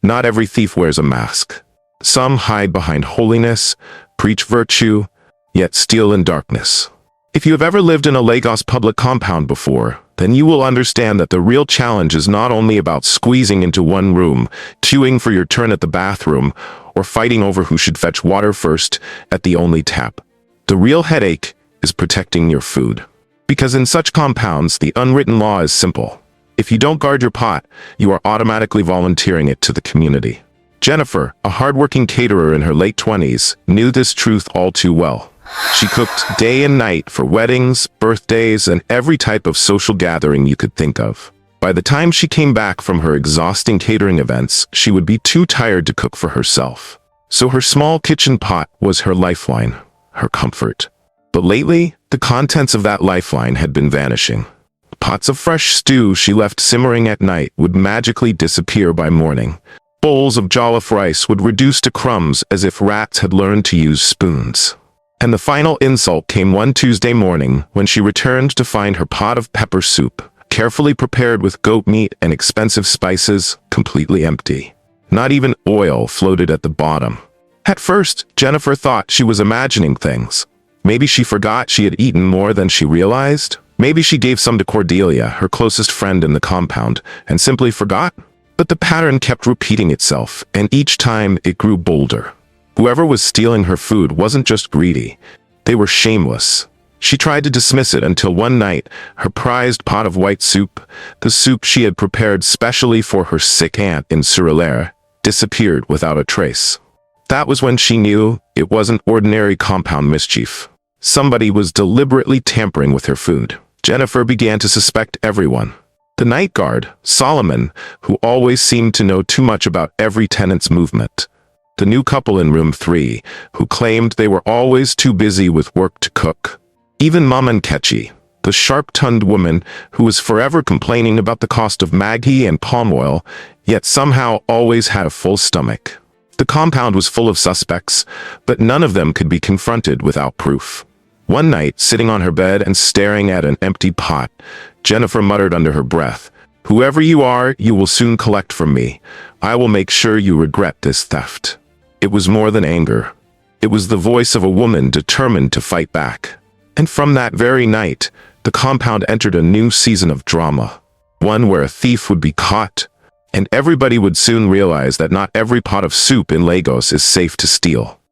Not every thief wears a mask. Some hide behind holiness, preach virtue, yet steal in darkness. If you have ever lived in a Lagos public compound before, then you will understand that the real challenge is not only about squeezing into one room, queuing for your turn at the bathroom, or fighting over who should fetch water first at the only tap. The real headache is protecting your food. Because in such compounds, the unwritten law is simple. If you don't guard your pot, you are automatically volunteering it to the community. Jennifer, a hardworking caterer in her late 20s, knew this truth all too well. She cooked day and night for weddings, birthdays, and every type of social gathering you could think of. By the time she came back from her exhausting catering events, she would be too tired to cook for herself. So her small kitchen pot was her lifeline, her comfort. But lately, the contents of that lifeline had been vanishing. Pots of fresh stew she left simmering at night would magically disappear by morning. Bowls of jollof rice would reduce to crumbs as if rats had learned to use spoons. And the final insult came one Tuesday morning when she returned to find her pot of pepper soup, carefully prepared with goat meat and expensive spices, completely empty. Not even oil floated at the bottom. At first, Jennifer thought she was imagining things. Maybe she forgot she had eaten more than she realized. Maybe she gave some to Cordelia, her closest friend in the compound, and simply forgot. But the pattern kept repeating itself, and each time it grew bolder. Whoever was stealing her food wasn't just greedy. They were shameless. She tried to dismiss it until one night, her prized pot of white soup, the soup she had prepared specially for her sick aunt in Surulere, disappeared without a trace. That was when she knew it wasn't ordinary compound mischief. Somebody was deliberately tampering with her food. Jennifer began to suspect everyone. The night guard, Solomon, who always seemed to know too much about every tenant's movement. The new couple in room 3, who claimed they were always too busy with work to cook. Even Mama Nkechi, the sharp-tongued woman who was forever complaining about the cost of Maggi and palm oil, yet somehow always had a full stomach. The compound was full of suspects, but none of them could be confronted without proof. One night, sitting on her bed and staring at an empty pot, Jennifer muttered under her breath, "Whoever you are, you will soon collect from me. I will make sure you regret this theft." It was more than anger. It was the voice of a woman determined to fight back. And from that very night, the compound entered a new season of drama. One where a thief would be caught, and everybody would soon realize that not every pot of soup in Lagos is safe to steal.